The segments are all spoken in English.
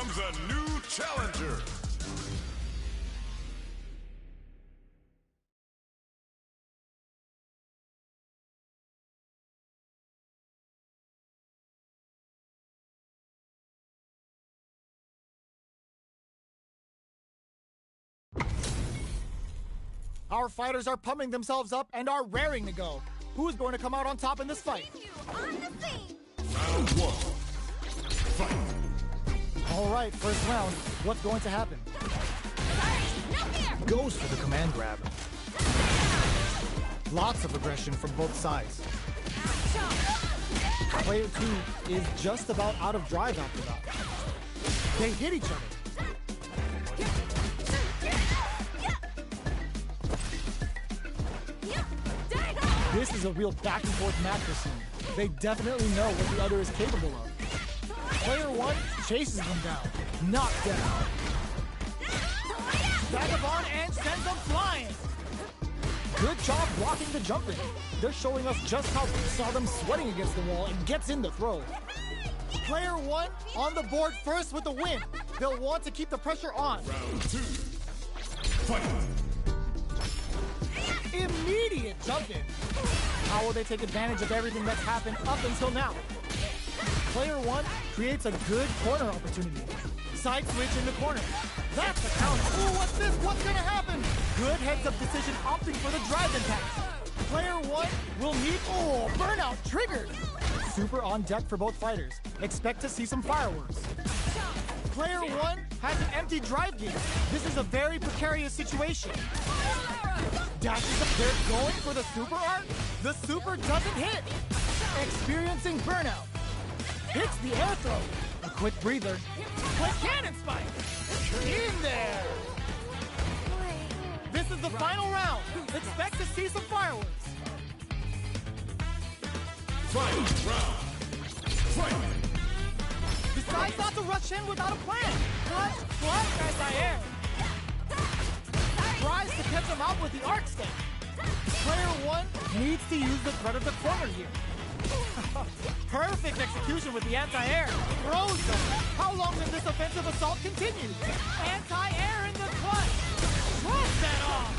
comes a new challenger. Our fighters are pumping themselves up and are raring to go. Who is going to come out on top in this fight? On the scene. Round one. Fight. All right, first round. What's going to happen? Goes for the command grab. Lots of aggression from both sides. Player 2 is just about out of drive after that. They hit each other. This is a real back and forth match we're seeing. They definitely know what the other is capable of. Player 1 chases them down. Knocked down. Vagabond and sends them flying. Good job blocking the jumping. They're showing us just how we saw them sweating against the wall and gets in the throw. Player 1 on the board first with the win. They'll want to keep the pressure on. Round 2. Fight. Immediate jump in. How will they take advantage of everything that's happened up until now? Player 1 creates a good corner opportunity. Side switch in the corner. That's the counter. Ooh, what's this? What's gonna happen? Good heads-up decision opting for the drive impact. Player 1 will need, burnout triggered. Super on deck for both fighters. Expect to see some fireworks. Player 1 has an empty drive gate. This is a very precarious situation. Dashes up, they're going for the super art. The super doesn't hit. Experiencing burnout. Hits the air throw. A quick breather. Quick cannon spike. In there. This is the final round. Expect to see some fireworks. Fight. Round. Fight. Decides not to rush in without a plan. Clutch anti-air. Tries to catch him out with the arc step. Player 1 needs to use the threat of the corner here. Perfect execution with the anti-air. Throws them. How long does this offensive assault continue? Anti-air in the clutch. Throws that off.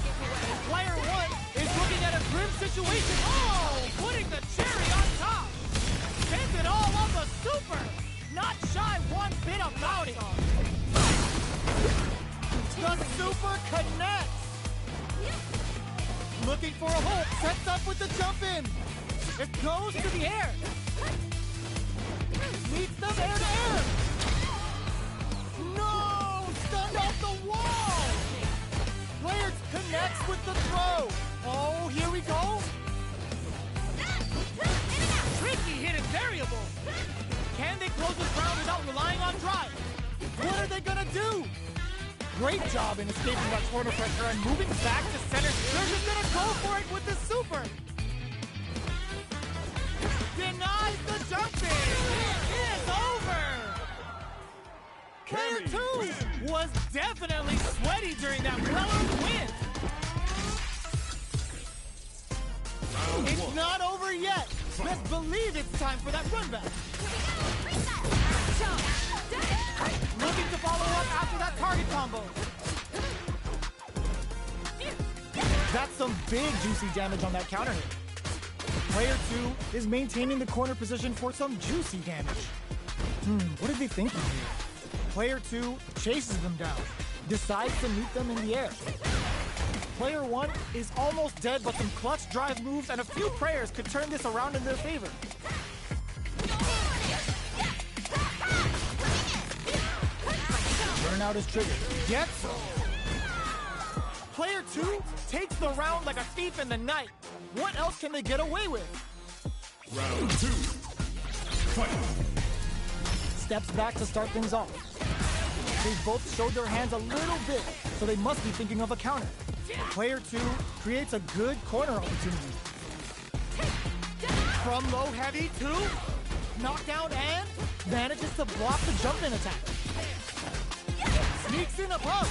Player 1 is looking at a grim situation. Putting the cherry on top. Spends it all on the super. Not shy one bit about it. The super connects. Looking for a hole. Sets up with the jump in. It goes to the air. Meets them air to air. No! Stunned off the wall. Player connects with the throw. Oh, here we go. Tricky hidden variable. Can they close this round without relying on drive? What are they gonna do? Great job in escaping that corner pressure and moving back to center. They're just gonna go for it with the super. Denies the jumping. It is over. Player 2 was definitely sweaty during that well-earned win. It's not over yet. Let's believe it's time for that run back. Looking to follow up after that target combo. That's some big juicy damage on that counter hit. Player 2 is maintaining the corner position for some juicy damage. What are they thinking here? Player 2 chases them down. Decides to meet them in the air. Player 1 is almost dead, but some clutch drive moves and a few prayers could turn this around in their favor. Burnout is triggered. Gets some. Player 2 takes the round like a thief in the night. What else can they get away with? Round 2. Fight. Steps back to start things off. They both showed their hands a little bit, so they must be thinking of a counter. Player 2 creates a good corner opportunity. From low heavy to knockdown and manages to block the jump-in attack. Sneaks in above.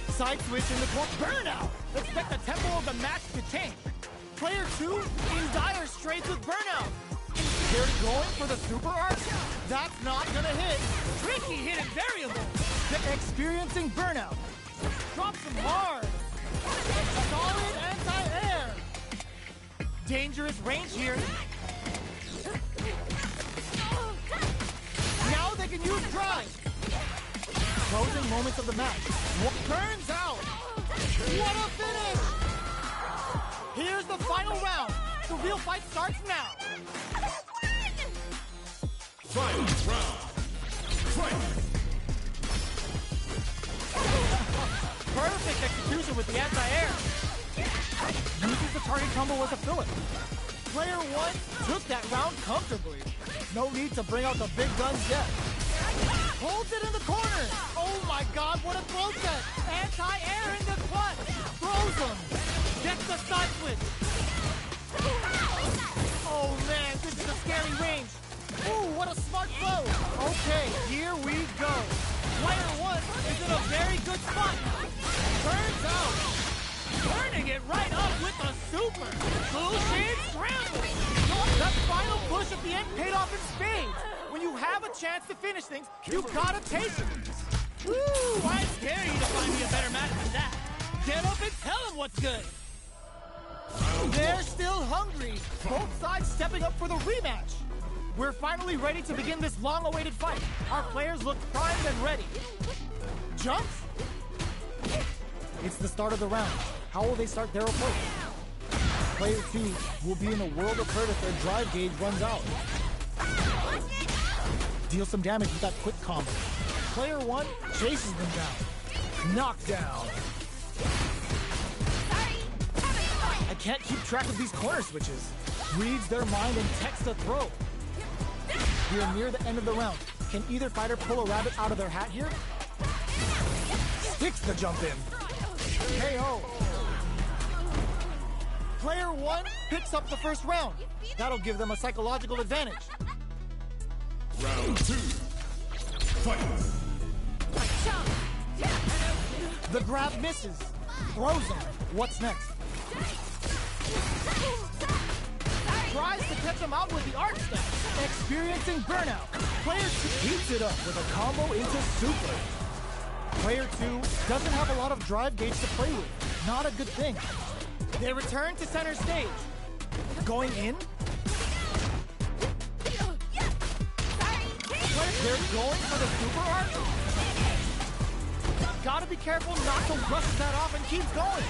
Side switch in the corner. Burnout! Expect the tempo of the match to change. Player 2 in dire straits with burnout. They're going for the super art? That's not gonna hit. Tricky hidden variable. They're experiencing burnout. Drops them hard. Solid anti-air. Dangerous range here. Now they can use drive. Closing moments of the match. Turns out. What a finish! Here's the final round. The real fight starts now. Final round. Fight! Perfect execution with the anti-air. Uses the target combo as a filler. Player one took that round comfortably. No need to bring out the big guns yet. Holds it in the corner. Oh my god, what a throw set. Anti-air in the clutch. Throws him. Gets the side switch. Oh man, this is a scary range. Ooh, what a smart throw. Okay, here we go. Player one is in a very good spot. Turns out. Turning it right up with a super. Bullshit scramble. That final push at the end paid off in spades. When you have a chance to finish things, you gotta take it. Woo, I dare you to find me a better match than that. Get up and tell him what's good. They're still hungry. Both sides stepping up for the rematch. We're finally ready to begin this long-awaited fight. Our players look primed and ready. Jumps? It's the start of the round. How will they start their approach? Player 2 will be in a world of hurt if their drive gauge runs out. Deal some damage with that quick combo. Player 1 chases them down. Knockdown. I can't keep track of these corner switches. Reads their mind and texts a throw. We're near the end of the round. Can either fighter pull a rabbit out of their hat here? Sticks the jump in. KO. Player 1 picks up the first round. That'll give them a psychological advantage. Round 2. Fight! The grab misses. Throws him. What's next? Tries to catch him out with the arc staff. Experiencing burnout. Player 2 heats it up with a combo into super. Player 2 doesn't have a lot of drive gauge to play with. Not a good thing. They return to center stage. Going in. They're going for the super arc. Gotta be careful not to rush that off and keeps going.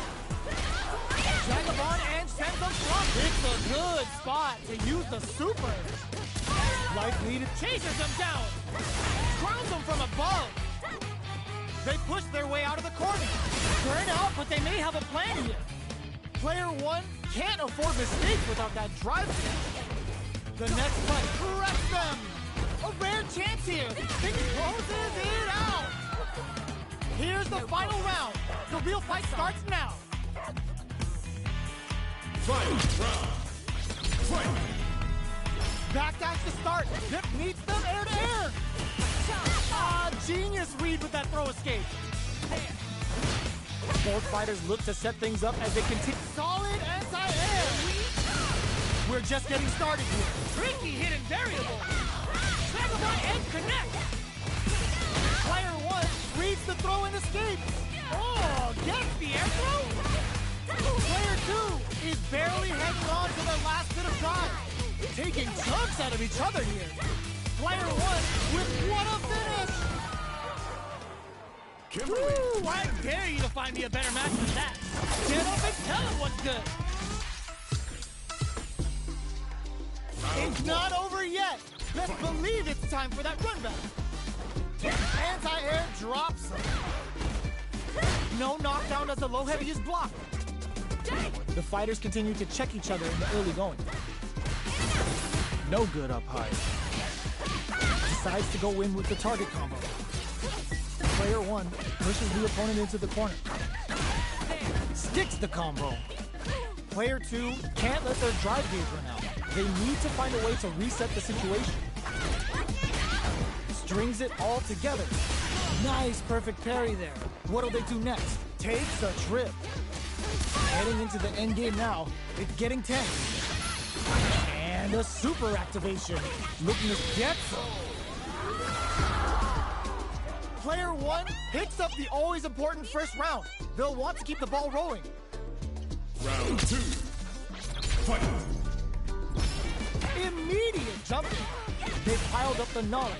Vagabond and sends them from. It's a good spot to use the super. Life needed. Chases them down. Grounds them from above. They push their way out of the corner. Burn out, but they may have a plan here. Player 1 can't afford mistakes without that drive. The next fight. Press them. A rare chance here. He closes it out. Here's the final round. The real fight starts now. Final round. Fight! Backdash to start. Zip meets them air to air. Ah, genius read with that throw escape. Both fighters look to set things up as they continue. Solid anti-air. We're just getting started here. Tricky hidden variable. Vagabond and connect. Player 1 reads the throw and escapes. Oh, gets the air throw. Player 2 is barely hanging on to their last bit of drive. Taking chunks out of each other here. Player 1 with what a finish. Woo, I dare you to find me a better match than that. Get up and tell him what's good. It's not over yet. Best believe it's time for that run back. Anti-air drops him. No knockdown as the low heavy is blocked. The fighters continue to check each other in the early going. No good up high. Decides to go in with the target combo. Player 1 pushes the opponent into the corner. Sticks the combo. Player 2 can't let their drive gauge run out. They need to find a way to reset the situation. Strings it all together. Nice, perfect parry there. What'll they do next? Takes a trip. Heading into the end game now. It's getting tense. And And a super activation. Looking to get some. Player one picks up the always important first round. They'll want to keep the ball rolling. Round 2. Fight! Immediate jumping. They've piled up the knowledge.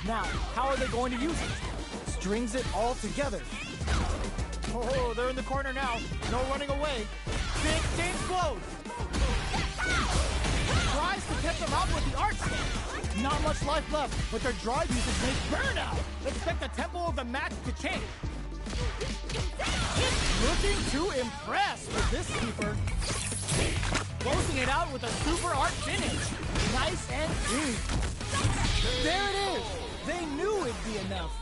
Now, how are they going to use it? Strings it all together. Oh, they're in the corner now. No running away. Big game blows. Tries to catch them out with the arc step. Not much life left, but their drive usage makes burnout. Expect the tempo of the match to change. Looking to impress with this keeper. Closing it out with a super art finish. Nice and clean. There it is. They knew it'd be enough.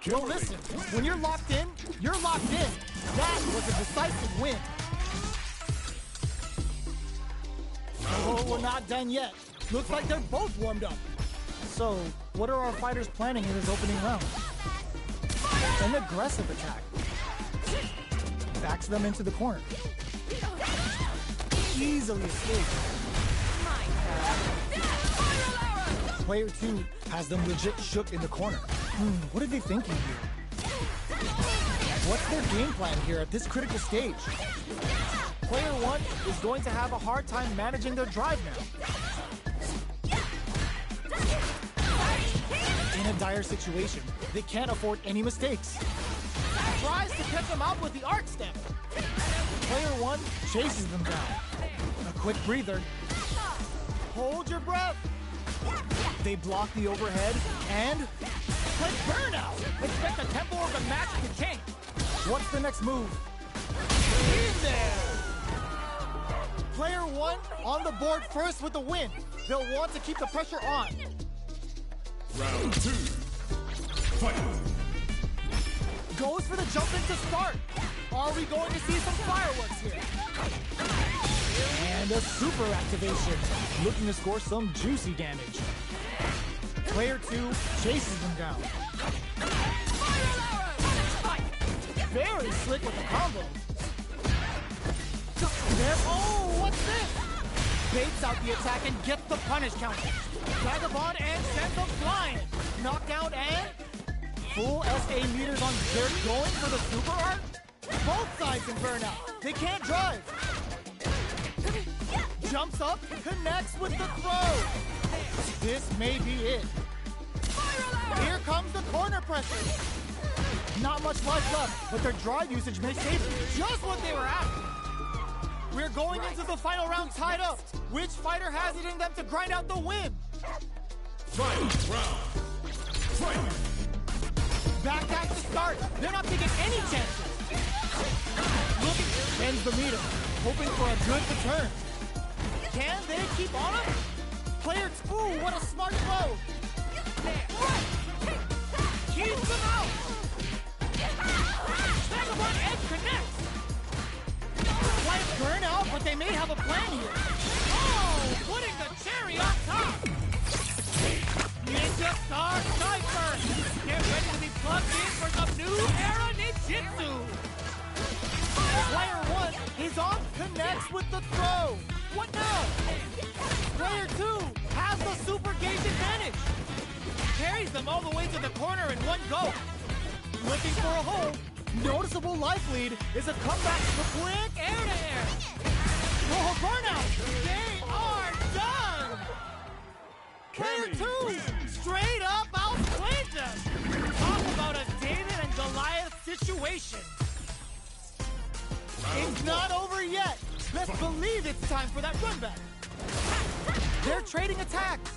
Well, listen, when you're locked in, you're locked in. That was a decisive win. Oh, we're not done yet. Looks like they're both warmed up. So, what are our fighters planning in this opening round? An aggressive attack. Backs them into the corner. Easily escaped. Player two has them legit shook in the corner. What are they thinking here? What's their game plan here at this critical stage? Player one is going to have a hard time managing their drive now. In a dire situation, they can't afford any mistakes. Tries to catch them out with the arc step. Player one chases them down. A quick breather. Hold your breath. They block the overhead and quick burnout. Expect the tempo of the match to change. What's the next move? In there. Player one on the board first with the win. They'll want to keep the pressure on. Round 2. Fight! Goes for the jump in to start. Are we going to see some fireworks here? And a super activation. Looking to score some juicy damage. Player two chases them down. Very slick with the combo. Oh, what's this? Baits out the attack and gets the punish counter. Vagabond and sends them flying. Knockdown and full SA meters on. They're going for the super art. Both sides in burnout. They can't drive. Jumps up, connects with the throw. This may be it. Here comes the corner pressure. Not much life left, but their drive usage may save just what they were after. We're going into the final round tied up. Which fighter has it in them to grind out the win? Final round! Fight! Backpack to start. They're not taking any chances. Looking, bends the meter, hoping for a good return. Can they keep on him? Player two, what a smart throw. Keeps them out. Vagabond edge connects. Slight burnout, but they may have a plan here. Oh, putting the cherry on top. Ninja Star Cypher. Get ready to be plugged in for some new era ninjutsu. Player one is on, connects with the throw. What now? Player two has the super gauge advantage. Carries them all the way to the corner in one go. Looking for a hole. Noticeable life lead is a comeback to the quick air-to-air. Oh, burnout. They are done. Player two straight up outplayed them. Talk about a David and Goliath situation. It's not over yet. Let's believe it's time for that run back. They're trading attacks.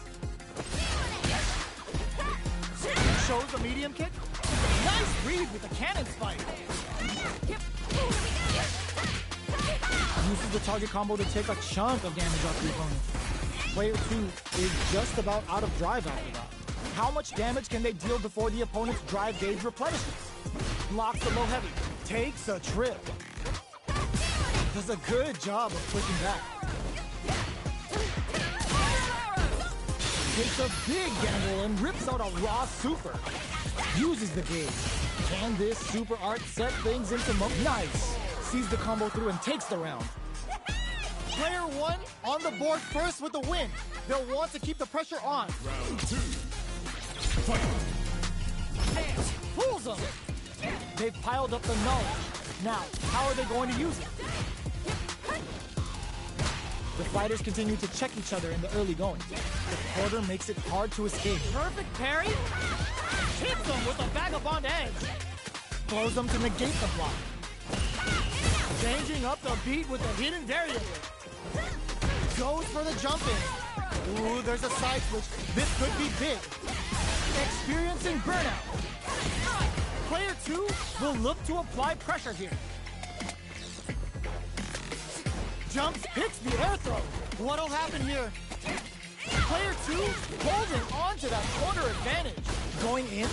Shows a medium kick. Nice read with the cannon spike. Uses the target combo to take a chunk of damage off the opponent. Player two is just about out of drive after that. How much damage can they deal before the opponent's drive gauge replenishes? Blocks the low heavy. Takes a trip. Does a good job of pushing back. Takes a big gamble and rips out a raw super. Uses the gauge. Can this super art set things into motion? Nice. Sees the combo through and takes the round. Player one on the board first with the win. They'll want to keep the pressure on. Round two. Fight. Fools them! They've piled up the knowledge. Now, how are they going to use it? The fighters continue to check each other in the early going. The quarter makes it hard to escape. Perfect parry. Hits them with a vagabond edge. Throws them to negate the block. Changing up the beat with a hidden variable. Goes for the jump in. Ooh, there's a side switch. This could be big. Experiencing burnout. Player two will look to apply pressure here. Jumps, hits the air throw. What'll happen here? Player two holding on to that corner advantage. Going in.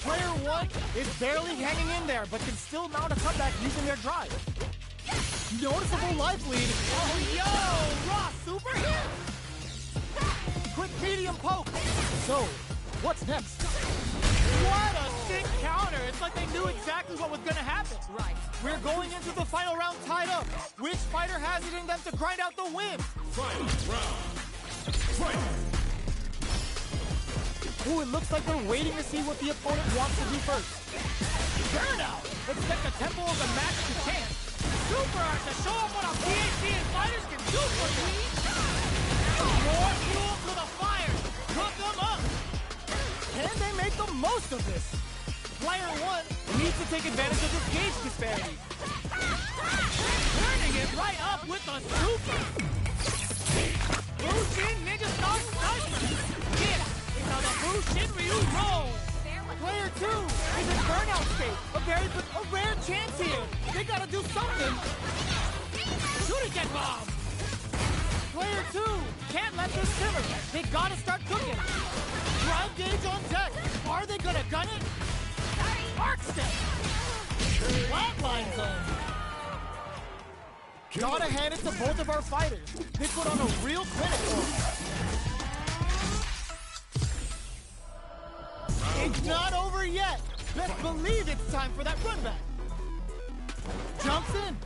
Player one is barely hanging in there, but can still mount a comeback using their drive. Noticeable life lead. Oh, yo! Raw super here! Quick medium poke. So, what's next? What a sick counter! It's like they knew exactly what was gonna happen. Right. We're going into the final round tied up. Which fighter has it in them to grind out the win? Final round. Fight. Ooh, it looks like they're waiting to see what the opponent wants to do first. Burnout! Expect the tempo of the match to change. Super Art to show up what our PhD and fighters can do for you. More fuel to the fire. Cook them up. Can they make the most of this? Player one needs to take advantage of this gauge disparity. Turning it right up with the super. Bushin Ninja Star Sniper. Get it. It's how the Bushin Ryu roll. Player two is in burnout state. A rare chance here. They gotta do something. Shuriken bomb. Player two can't let this simmer. They gotta start cooking. Drive gauge on deck. Are they gonna gun it? Arc step. Flatline zone. Gotta hand it to both of our fighters. They put on a real clinic for us. It's not over yet. Best believe it's time for that run back. Jumps in.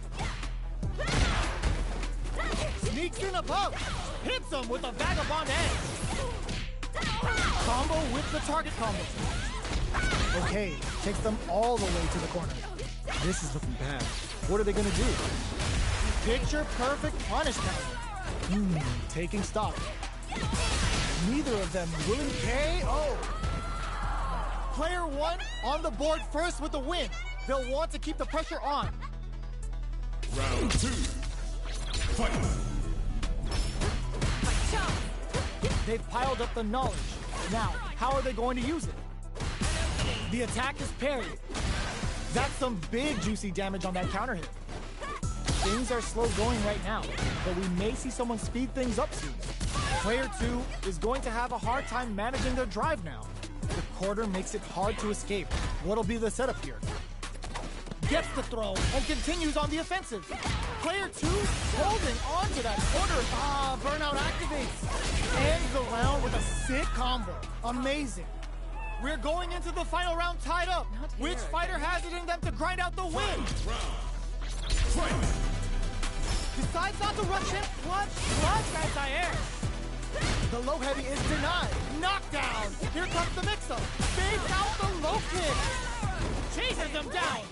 Sneaks in above. Hits him with a vagabond edge. Combo with the target combo. Okay, takes them all the way to the corner. This is looking bad. What are they gonna do? Picture perfect punish counter. Taking stock. Neither of them willing KO. Player one on the board first with the win. They'll want to keep the pressure on. Round two. Fight. They've piled up the knowledge. Now, how are they going to use it? The attack is parried. That's some big juicy damage on that counter hit. Things are slow going right now, but we may see someone speed things up soon. Player two is going to have a hard time managing their drive now. The quarter makes it hard to escape. What'll be the setup here? Gets the throw and continues on the offensive. Player two holding on to that corner. Burnout activates. Ends the round with a sick combo. Amazing. We're going into the final round tied up. Which fighter has it in them to grind out the win? Round. Fight. Decides not to rush him. Clutch anti-air. The low heavy is denied. Knockdown. Here comes the mix-up. Fades out the low kick. Chases him down.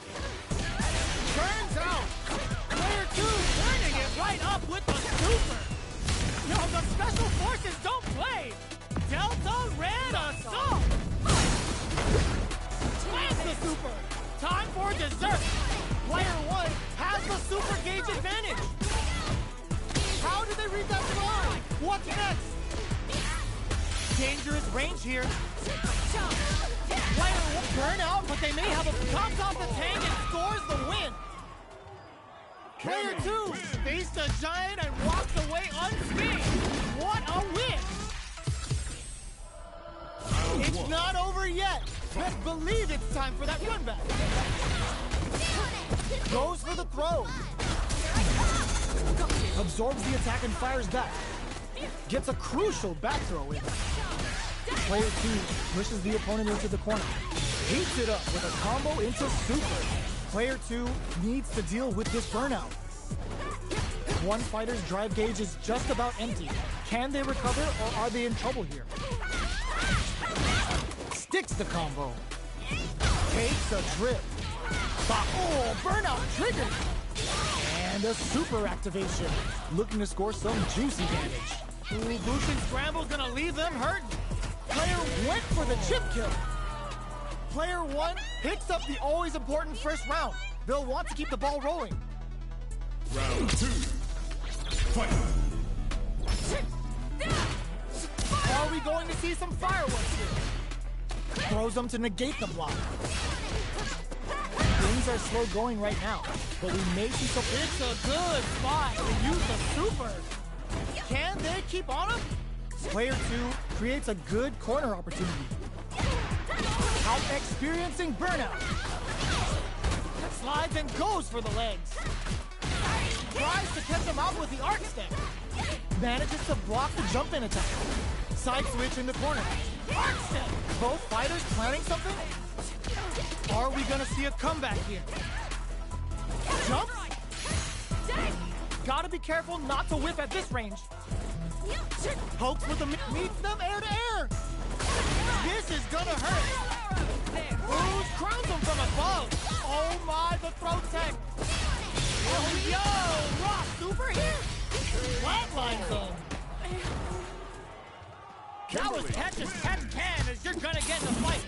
Turns out. Player two Turning it right up with the super. Yo, the special forces don't play. Delta Red Assault. Slams the super. Time for dessert. Player one has the super gauge advantage. How did they read that line? What's next? Dangerous range here. Player will burn out, but they may have a comes off the tank and scores the win. Player two Faced the giant and walked away unscathed. What a win! It's not over yet. Best believe it's time for that run back. Goes for the throw. Absorbs the attack and fires back. Gets a crucial back throw in. Player two pushes the opponent into the corner. Heats it up with a combo into super. Player two needs to deal with this burnout. One fighter's drive gauge is just about empty. Can they recover, or are they in trouble here? Sticks the combo. Takes a trip. Oh, burnout triggered. And a super activation. Looking to score some juicy damage. Ooh, Bushin Scramble's gonna leave them hurting. Player went for the chip kill. Player 1 picks up the always important first round. They'll want to keep the ball rolling. Round 2. Fight! Are we going to see some fireworks here? Throws them to negate the block. Things are slow going right now, but we may see some... It's a good spot to use the super. Can they keep on him? Player 2 creates a good corner opportunity. Out experiencing burnout. Slides and goes for the legs. Tries to catch him out with the arc step. Manages to block the jump in attack. Side switch in the corner. Arc step. Both fighters planning something? Are we gonna see a comeback here? Jump? Gotta be careful not to whip at this range. Pokes with the meets them air to air. This is gonna hurt. Ooh, crowns him from above. Oh my, the throw tech. Oh, yo, Rock super here. Flatlines him. That was catch as cat can as you're gonna get in the fight.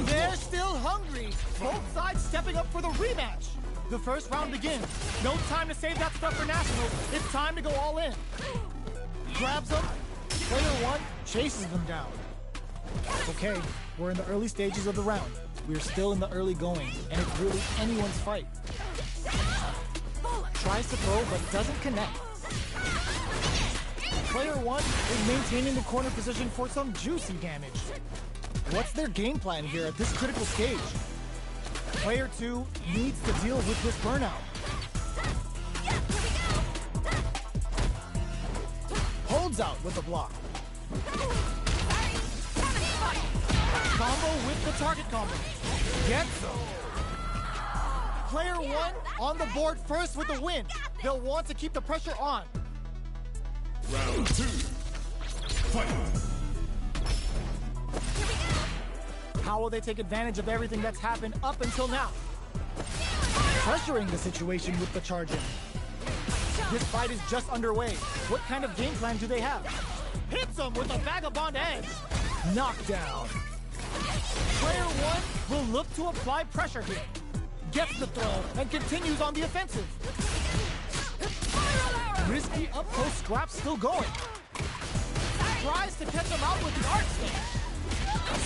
They're still hungry. Both sides stepping up for the rematch. The first round begins. No time to save that stuff for Nationals. It's time to go all in. Grabs them. Player 1 chases them down. Okay, we're in the early stages of the round. We're still in the early going, and it's really anyone's fight. Tries to throw, but doesn't connect. Player 1 is maintaining the corner position for some juicy damage. What's their game plan here at this critical stage? Player 2 needs to deal with this burnout. Holds out with the block. Combo with the target combo. Gets them. Player 1 on the board first with the win. They'll want to keep the pressure on. Round 2. Fight! How will they take advantage of everything that's happened up until now? Pressuring the situation with the charge-in. This fight is just underway. What kind of game plan do they have? Hits him with a vagabond edge. Knockdown. Player 1 will look to apply pressure here. Gets the throw and continues on the offensive. Risky up-close scrap still going. Tries to catch him out with the arc step.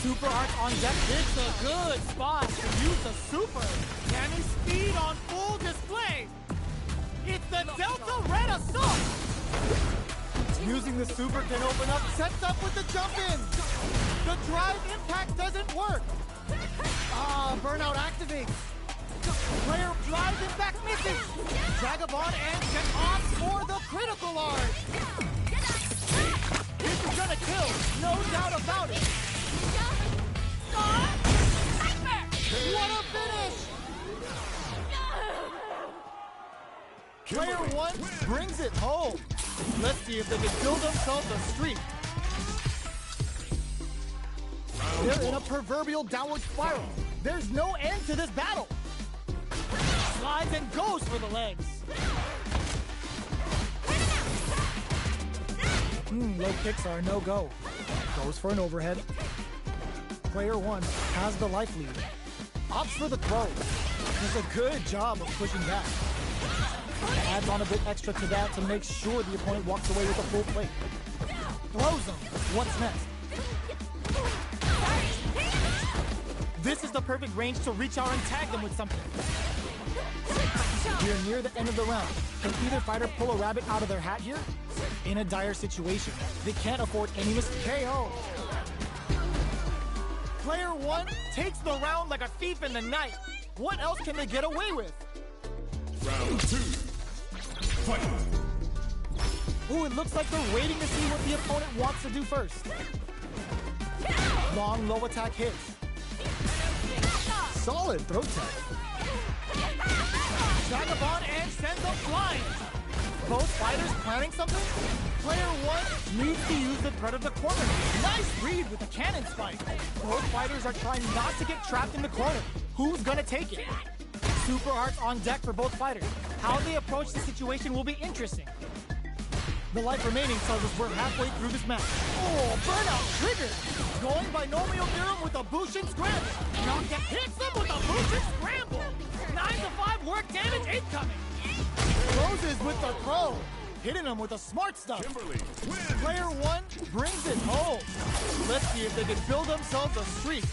Super arc on deck. It's a good spot to use the super. Can he speed on full display? It's the Delta Red Assault. Using the super can open up, sets up with the jump in. The drive impact doesn't work. Burnout activates. Player drives it back, misses. Vagabond and get off for the critical art. This is gonna kill, no doubt about it. What a finish! Player 1 brings it home. Let's see if they can build themselves a streak. They're in a proverbial downward spiral. There's no end to this battle. Slides and goes for the legs. Low kicks are a no-go. Goes for an overhead. Player 1 has the life lead. Opts for the throw. Does a good job of pushing back. Adds on a bit extra to that to make sure the opponent walks away with a full plate. Throws them. What's next? This is the perfect range to reach out and tag them with something. We're near the end of the round. Can either fighter pull a rabbit out of their hat here? In a dire situation, they can't afford any mistake. KO. Player 1 takes the round like a thief in the night. What else can they get away with? Round 2. Fight! Ooh, it looks like they're waiting to see what the opponent wants to do first. Long low attack hits. solid throw tech. Vagabond and sends them flying. Both fighters planning something? Player one needs to use the threat of the corner. Nice read with the cannon spike. Both fighters are trying not to get trapped in the corner. Who's gonna take it? Super arts on deck for both fighters. How they approach the situation will be interesting. The life remaining tells us we're halfway through this match. Oh, burnout triggered. Going binomial theorem with a Bushin scramble. Knockout hits them with a Bushin scramble. 9 to 5 work damage incoming. Closes with the throw. Hitting him with a smart stuff. Kimberly wins. Player one brings it home. Let's see if they can build themselves a streak.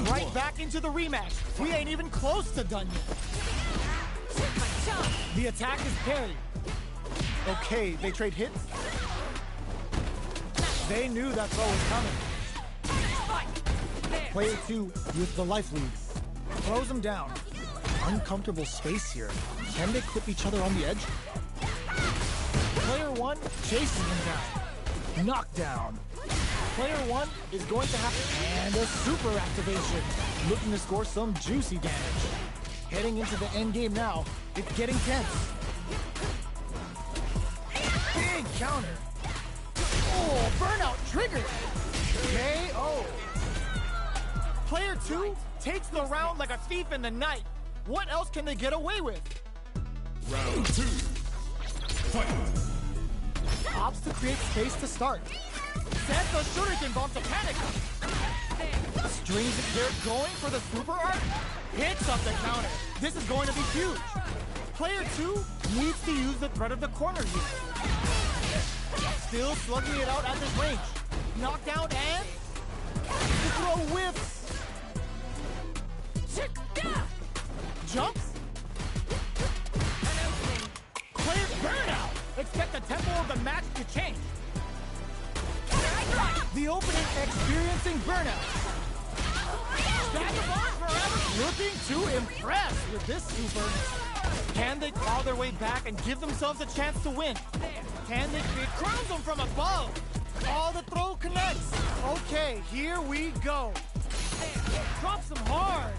Right back into the rematch. We ain't even close to done yet. The attack is parried. Okay, they trade hits. They knew that throw was coming. Player two with the life lead. Throws him down. Uncomfortable space here. Can they clip each other on the edge? Player one chases him down. Knockdown. Player one is going to have and a super activation. Looking to score some juicy damage. Heading into the end game now. It's getting tense. Big counter. Oh, burnout triggered. KO. Player two takes the round like a thief in the night. What else can they get away with? Round two. Fight. Opts to create space to start. Sends the shuriken bomb to panic. Strings it there going for the super art. Hits up the counter. This is going to be huge. Player two needs to use the threat of the corner here. Still slugging it out at this range. Knockdown and the throw whiffs. Jumps. Player burnout. Expect the tempo of the match to change. The opening experiencing burnout. Vagabond forever. Looking to impress with this super. Can they claw their way back and give themselves a chance to win? Can they create Crowns them from above. all the throw connects? Okay, here we go. Drops them hard.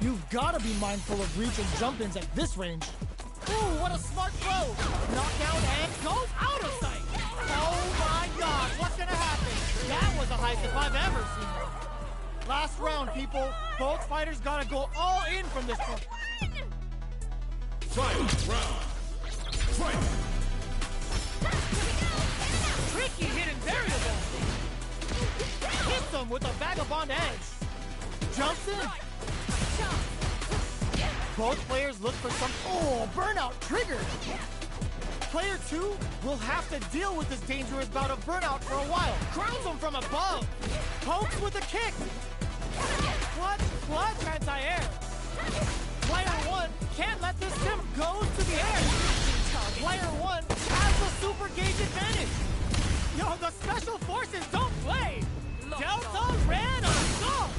You've got to be mindful of reach and jump-ins at this range. Ooh, what a smart throw. Knockdown and goes out of sight. Oh my God, what's gonna happen? That was the highest if I've ever seen it. Last round, people. Both fighters got to go all in from this point. Final round. Fight. Tricky hidden variable. Hits them with a vagabond edge. Jumps in. Both players look for some... Oh, burnout triggered. Player two will have to deal with this dangerous bout of burnout for a while. Crowns them from above. Pokes with a kick. Clutch anti-air. Player one can't let this sim go to the air. Player one has the super gauge advantage. Yo, the special forces don't play. Delta ran assault.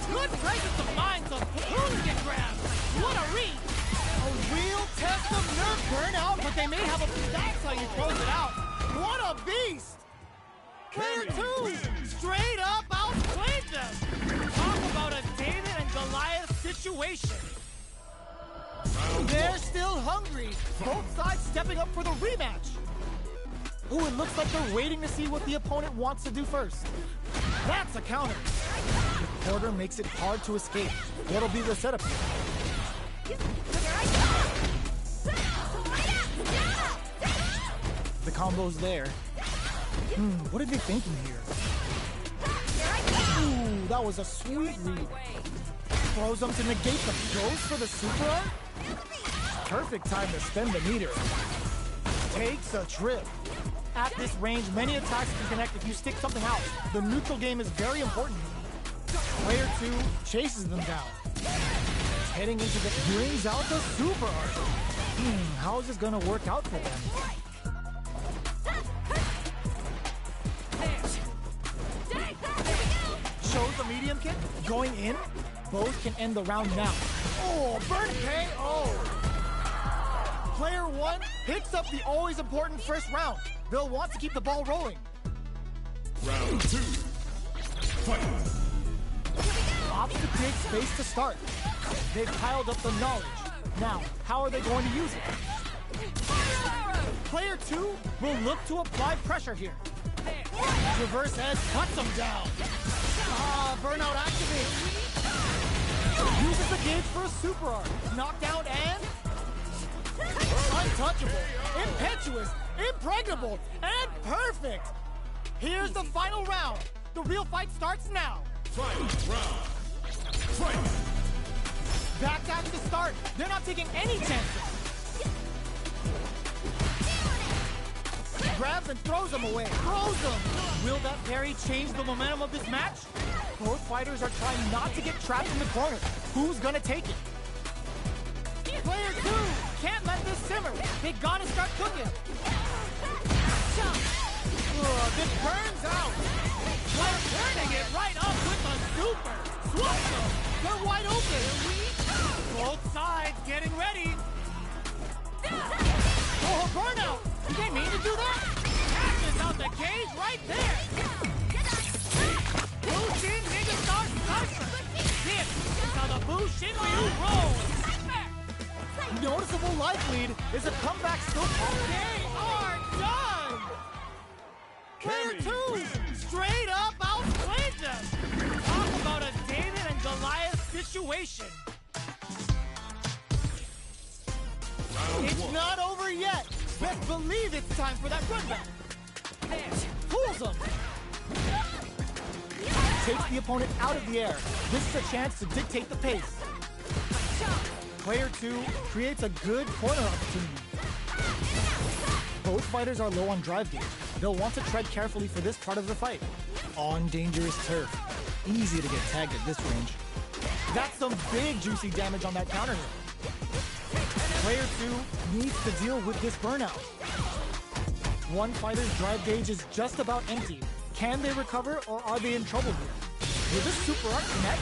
Good presence of mind, some hooligan grab. What a read. A real test of nerve burnout, but they may have a... That's how you close it out. What a beast! Player two straight up outplayed them. Talk about a David and Goliath situation. They're still hungry. Both sides stepping up for the rematch. Ooh, it looks like they're waiting to see what the opponent wants to do first. That's a counter. The quarter makes it hard to escape. What'll be the setup here? The combo's there. What are they thinking here? Ooh, that was a sweet read. Throws them to negate them. Goes for the super art? Perfect time to spend the meter. Takes a trip. At this range, many attacks can connect if you stick something out. The neutral game is very important. Player two chases them down. Heading into the... brings out the super art. How is this gonna work out for them? Shows the medium kick. Going in. Both can end the round now. Oh, burn KO! Player one picks up the always important first round. They'll want to keep the ball rolling. Round two. Fight! Opts to create space to start. They've piled up the knowledge. Now, how are they going to use it? Player 2 will look to apply pressure here. Reverse edge cuts them down. Burnout activates. Uses the gauge for a super art. Knockdown and... untouchable, impetuous, impregnable, and perfect. Here's the final round. The real fight starts now. Final round! Fight! Back to start. They're not taking any chances. Grabs and throws them away. Throws them. Will that parry change the momentum of this match? Both fighters are trying not to get trapped in the corner. Who's gonna take it? Player 2 can't let this simmer. They gotta start cooking. This burns out. They're turning it right up with the super. Swap them. They're wide open. Both sides getting ready. Oh, burnout. Did they mean to do that? Catches out the cage right there. Bushin Megastar Slicer. This is how the Bushin Ryu rolls. Noticeable life lead. Is a comeback still possible? They are done. Player 2 Straight up outplayed them. Talk about a David and Goliath situation. It's not over yet. Best believe it's time for that run back. Fools him. Takes the opponent out of the air. This is a chance to dictate the pace. Player 2 creates a good corner opportunity. Both fighters are low on drive gauge. They'll want to tread carefully for this part of the fight. On dangerous turf. Easy to get tagged at this range. That's some big juicy damage on that counter hit. Player 2 needs to deal with this burnout. One fighter's drive gauge is just about empty. Can they recover or are they in trouble here? Will this super art connect?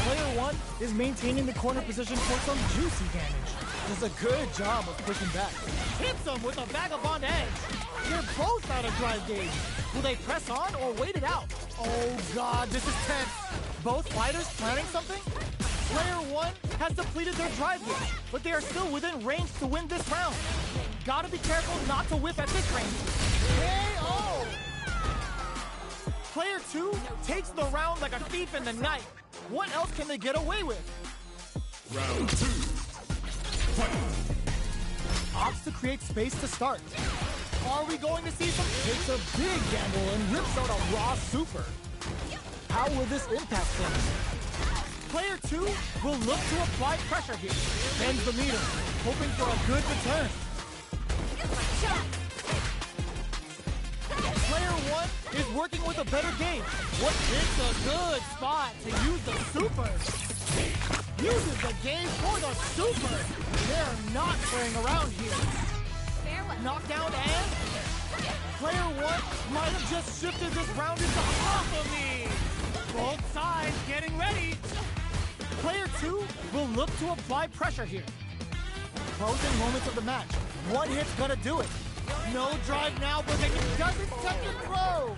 Player 1 is maintaining the corner position for some juicy damage. Does a good job of pushing back. Hits them with a vagabond edge. They're both out of drive gauge. Will they press on or wait it out? Oh God, this is tense. Both fighters planning something? Player 1 has depleted their drive gauge, but they are still within range to win this round. Gotta be careful not to whip at this range. KO! Player 2 takes the round like a thief in the night. What else can they get away with? Round 2! Fight! Opts to create space to start. Are we going to see some? Takes a big gamble and rips out a raw super. How will this impact things? Player 2 will look to apply pressure here. Bends the meter, hoping for a good return. Player 1 is working with a better game. What is a good spot to use the super? Uses the game for the super. They're not playing around here. Knockdown and... Player 1 might have just shifted this round into Off of me! Both sides getting ready. Player 2 will look to apply pressure here. Closing moments of the match. One hit's gonna do it. No drive now, but it doesn't second throw.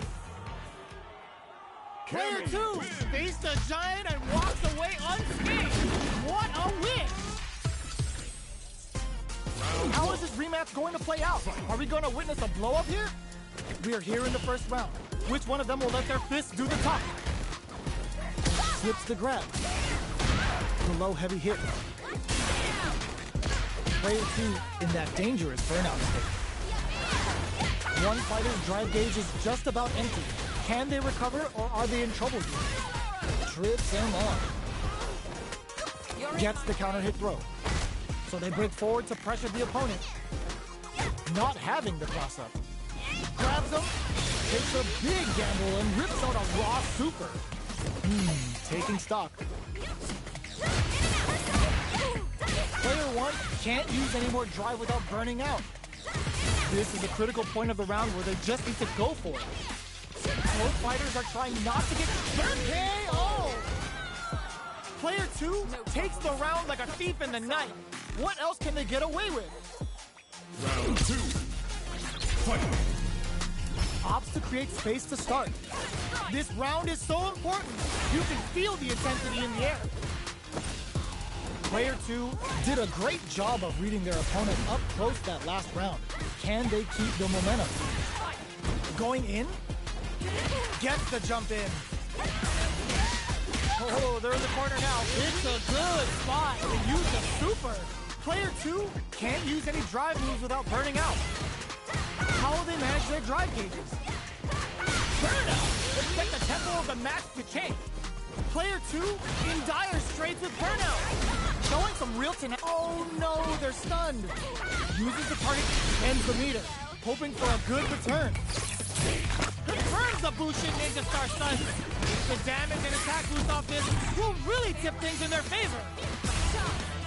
Player 2 faced the giant and walks away unscathed. What a win! How is this rematch going to play out? Are we going to witness a blow-up here? We are here in the first round. Which one of them will let their fists do the talking? Slips the grab. The low heavy hit. Player 2 in that dangerous burnout state. One fighter's drive gauge is just about empty. Can they recover or are they in trouble here? Trips him on. Gets the counter hit throw. So they break forward to pressure the opponent. Not having the cross up. Grabs him, takes a big gamble and rips out a raw super. Taking stock. Player 1 can't use any more drive without burning out. This is a critical point of the round where they just need to go for it. Both fighters are trying not to get KO! Player 2 takes the round like a thief in the night. What else can they get away with? Round 2! Fight! opts to create space to start. This round is so important. You can feel the intensity in the air. Player 2 did a great job of reading their opponent up close that last round. Can they keep the momentum? Going in? Gets the jump in. Oh, they're in the corner now. It's a good spot. They use the super. Player 2 can't use any drive moves without burning out. How will they manage their drive gauges? Burnout. Expect the tempo of the match to change. Player 2 in dire straits with burnout. Showing some real tenacity. Oh no, they're stunned. Uses the target, ends the meter, hoping for a good return. Confirms the Bushin Ninja Star stun. The damage and attack boost off this will really tip things in their favor.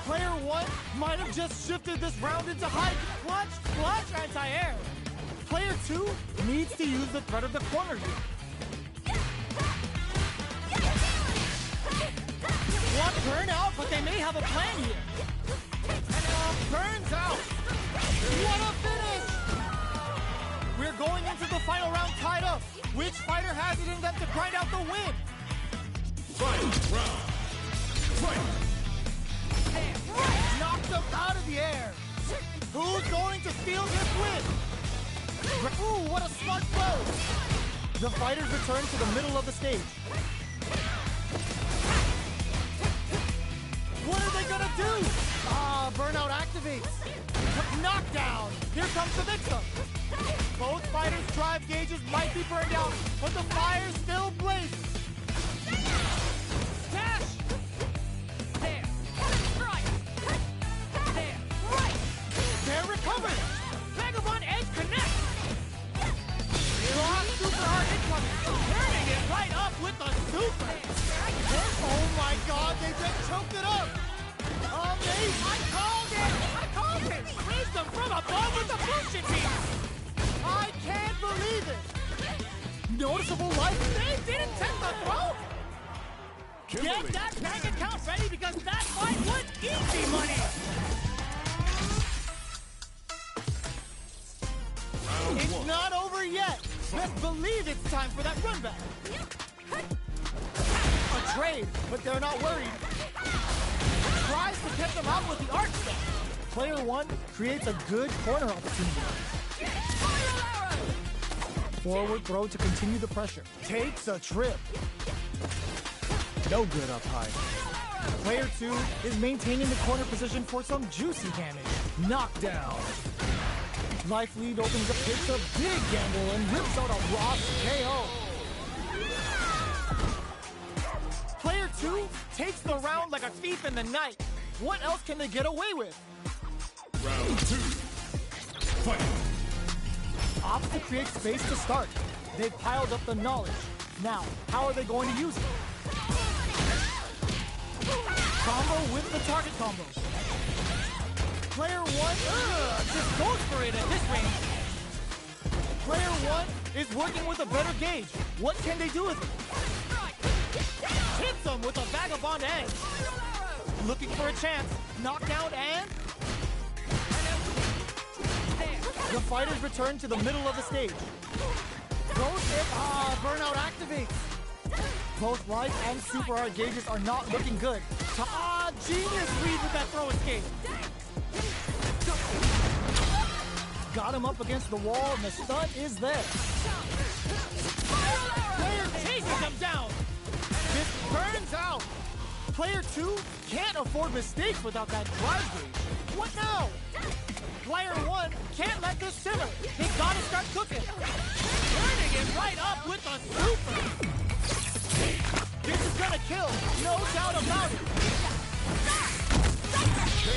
Player 1 might have just shifted this round into high clutch anti-air. Player 2 needs to use the threat of the corner here. Want burnout, but they may have a plan here. Burns out. What a finish! We're going into the final round tied up. Which fighter has it in them to grind out the win? Final round. Fight. Knocked up out of the air. Who's going to steal this win? Ooh, what a smart blow! The fighters return to the middle of the stage. What are they gonna do? Burnout activates. Knockdown. Here comes the mix-up. Both fighters' drive gauges might be burned out, but the fire still blazes. Dash. There. Right. There. Right. They're recovered. Vagabond Edge connects. Rock super hard incoming. Turning it right up with the super. Oh my god, they just choked it up. Amazing. I called it. Wisdom from above with the Bushin beam. I can't believe it. Noticeable life. They didn't test the throw. Get that bank account ready because that fight was easy money. It's not over yet. Best believe it's time for that run back. A trade, but they're not worried. Tries to catch them out with the arch step. Player 1 creates a good corner opportunity. Forward throw to continue the pressure. Takes a trip. No good up high. Player 2 is maintaining the corner position for some juicy damage. Knockdown. Life lead opens up, takes a big gamble, and rips out a Ross KO. Player 2 takes the round like a thief in the night. What else can they get away with? Round 2. Fight. Opts to create space to start. They've piled up the knowledge. Now, how are they going to use it? Combo with the target combo. Player 1 Just goes for it at this range. Player 1 is working with a better gauge. What can they do with it? Hits him with a vagabond edge. Looking for a chance. Knockdown and... The fighters return to the middle of the stage. Burnout activates. Both life and super hard gauges are not looking good. Genius read with that throw escape. Got him up against the wall, and the stun is there. Player chases him down. This burns out. Player 2 can't afford mistakes without that drive gauge. What now? Player 1 can't let this simmer. They gotta start cooking. Turning it right up with a super. This is gonna kill, no doubt about it.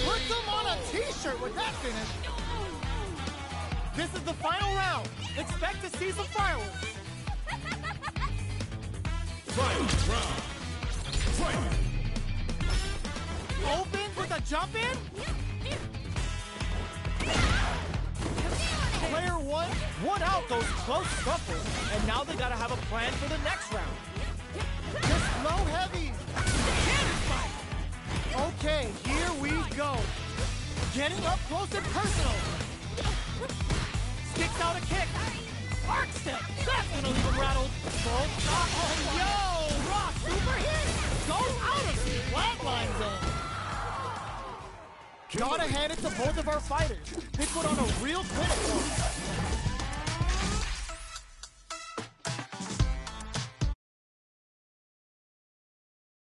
Put them on a t-shirt with that finish. This is the final round. Expect to see some fireworks. Final round. Fight. Opens with a jump in. Player 1 won out those close scuffles, and now they gotta have a plan for the next round. Just low heavy. Cannon fight. Okay, here we go. Getting up close and personal. Sticks out a kick. Arc step. rattled. Both stop. Oh, yo! Raw super hit! Goes out of the flatline zone. Gotta hand it to both of our fighters. They put on a real clinic.